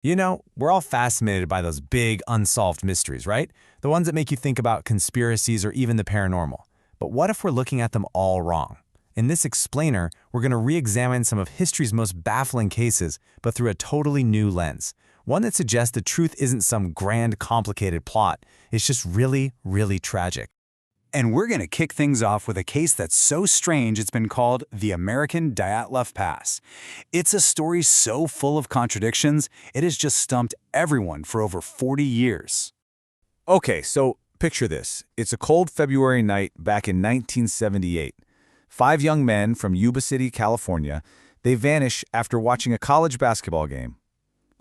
You know, we're all fascinated by those big, unsolved mysteries, right? The ones that make you think about conspiracies or even the paranormal. But what if we're looking at them all wrong? In this explainer, we're going to re-examine some of history's most baffling cases, but through a totally new lens. One that suggests the truth isn't some grand, complicated plot. It's just really, really tragic. And we're going to kick things off with a case that's so strange it's been called the American Dyatlov Pass. It's a story so full of contradictions, it has just stumped everyone for over 40 years. Okay, so picture this. It's a cold February night back in 1978. 5 young men from Yuba City, California, they vanish after watching a college basketball game.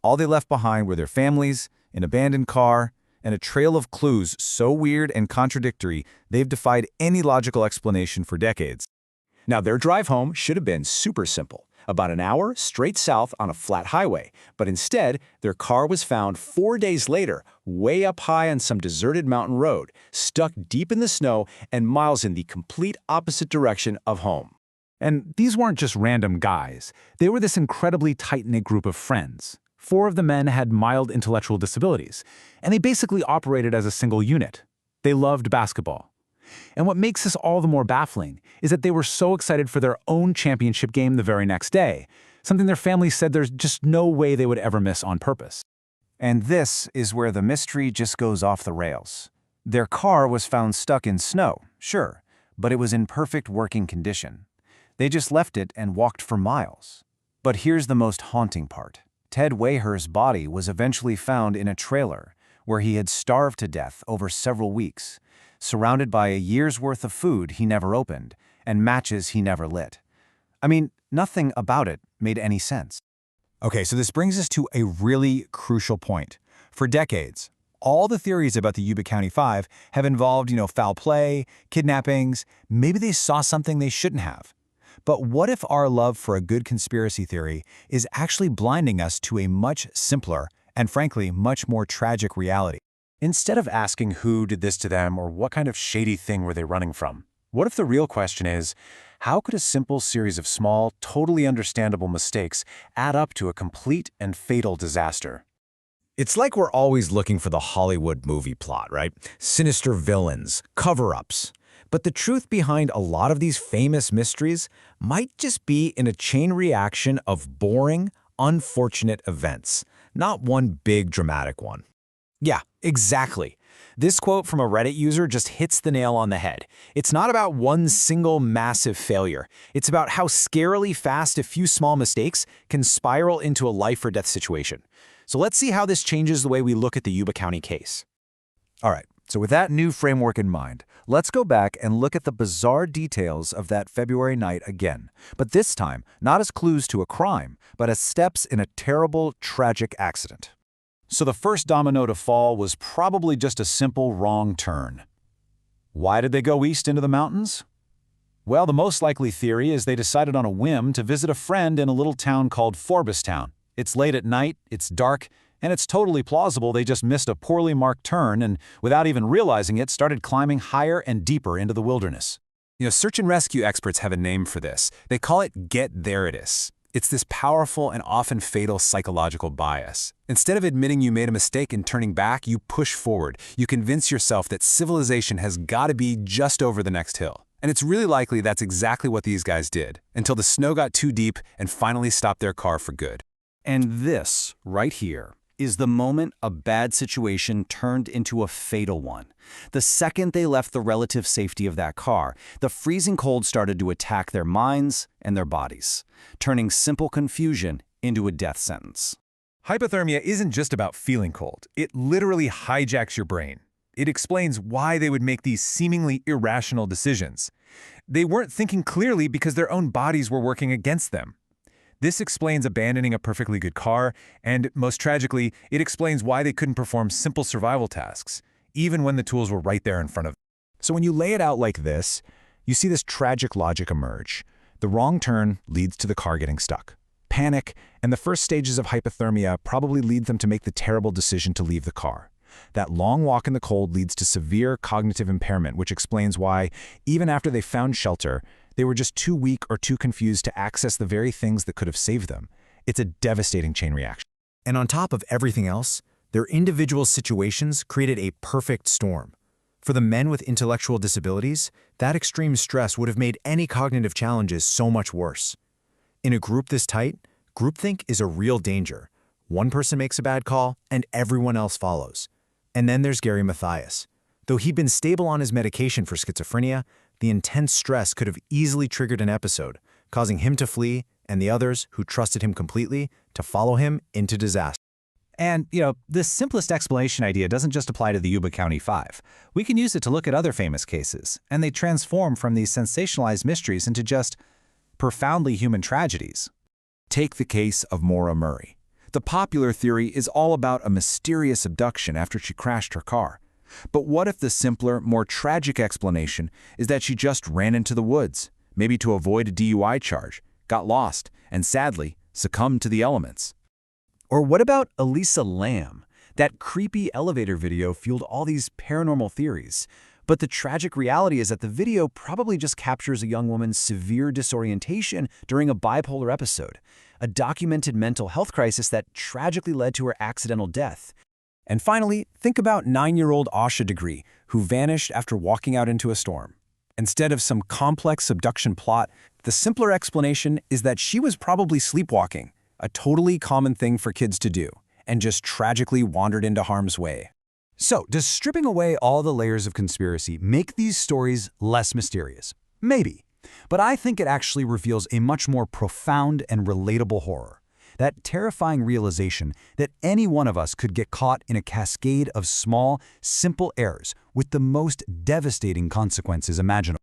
All they left behind were their families, an abandoned car, and a trail of clues so weird and contradictory they've defied any logical explanation for decades. Now, their drive home should have been super simple, about an hour straight south on a flat highway, but instead, their car was found 4 days later, way up high on some deserted mountain road, stuck deep in the snow and miles in the complete opposite direction of home. And these weren't just random guys. They were this incredibly tight-knit group of friends. 4 of the men had mild intellectual disabilities, and they basically operated as a single unit. They loved basketball. And what makes this all the more baffling is that they were so excited for their own championship game the very next day, something their families said there's just no way they would ever miss on purpose. And this is where the mystery just goes off the rails. Their car was found stuck in snow, sure, but it was in perfect working condition. They just left it and walked for miles. But here's the most haunting part. Ted Weiher's body was eventually found in a trailer, where he had starved to death over several weeks, surrounded by a year's worth of food he never opened and matches he never lit. I mean, nothing about it made any sense. Okay, so this brings us to a really crucial point. For decades, all the theories about the Yuba County Five have involved, foul play, kidnappings, maybe they saw something they shouldn't have. But what if our love for a good conspiracy theory is actually blinding us to a much simpler and, frankly, much more tragic reality? Instead of asking who did this to them or what kind of shady thing were they running from, what if the real question is, how could a simple series of small, totally understandable mistakes add up to a complete and fatal disaster? It's like we're always looking for the Hollywood movie plot, right? Sinister villains, cover-ups. But the truth behind a lot of these famous mysteries might just be in a chain reaction of boring, unfortunate events, not one big dramatic one. Yeah, exactly. This quote from a Reddit user just hits the nail on the head. It's not about one single massive failure. It's about how scarily fast a few small mistakes can spiral into a life-or-death situation. So let's see how this changes the way we look at the Yuba County case. All right, so with that new framework in mind, let's go back and look at the bizarre details of that February night again, but this time not as clues to a crime, but as steps in a terrible, tragic accident. So the first domino to fall was probably just a simple wrong turn. Why did they go east into the mountains? Well, the most likely theory is they decided on a whim to visit a friend in a little town called Forbustown. It's late at night, it's dark, and it's totally plausible they just missed a poorly marked turn and, without even realizing it, started climbing higher and deeper into the wilderness. Search and rescue experts have a name for this. They call it get-there-itis. It's this powerful and often fatal psychological bias. Instead of admitting you made a mistake and turning back, you push forward. You convince yourself that civilization has got to be just over the next hill. And it's really likely that's exactly what these guys did, until the snow got too deep and finally stopped their car for good. And this, right here, is the moment a bad situation turned into a fatal one. The second they left the relative safety of that car, the freezing cold started to attack their minds and their bodies, turning simple confusion into a death sentence. Hypothermia isn't just about feeling cold. It literally hijacks your brain. It explains why they would make these seemingly irrational decisions. They weren't thinking clearly because their own bodies were working against them. This explains abandoning a perfectly good car, and most tragically, it explains why they couldn't perform simple survival tasks, even when the tools were right there in front of them. So when you lay it out like this, you see this tragic logic emerge. The wrong turn leads to the car getting stuck. Panic and the first stages of hypothermia probably lead them to make the terrible decision to leave the car. That long walk in the cold leads to severe cognitive impairment, which explains why, even after they found shelter, they were just too weak or too confused to access the very things that could have saved them. It's a devastating chain reaction. And on top of everything else, their individual situations created a perfect storm. For the men with intellectual disabilities, that extreme stress would have made any cognitive challenges so much worse. In a group this tight, groupthink is a real danger. One person makes a bad call, and everyone else follows. And then there's Gary Mathias. Though he'd been stable on his medication for schizophrenia, the intense stress could have easily triggered an episode, causing him to flee and the others, who trusted him completely, to follow him into disaster. And, this simplest explanation idea doesn't just apply to the Yuba County Five. We can use it to look at other famous cases, and they transform from these sensationalized mysteries into just profoundly human tragedies. Take the case of Maura Murray. The popular theory is all about a mysterious abduction after she crashed her car. But what if the simpler, more tragic explanation is that she just ran into the woods, maybe to avoid a DUI charge, got lost, and sadly, succumbed to the elements? Or what about Elisa Lam? That creepy elevator video fueled all these paranormal theories. But the tragic reality is that the video probably just captures a young woman's severe disorientation during a bipolar episode, a documented mental health crisis that tragically led to her accidental death. And finally, think about 9-year-old Asha Degree, who vanished after walking out into a storm. Instead of some complex abduction plot, the simpler explanation is that she was probably sleepwalking, a totally common thing for kids to do, and just tragically wandered into harm's way. So, does stripping away all the layers of conspiracy make these stories less mysterious? Maybe. But I think it actually reveals a much more profound and relatable horror. That terrifying realization that any one of us could get caught in a cascade of small, simple errors with the most devastating consequences imaginable.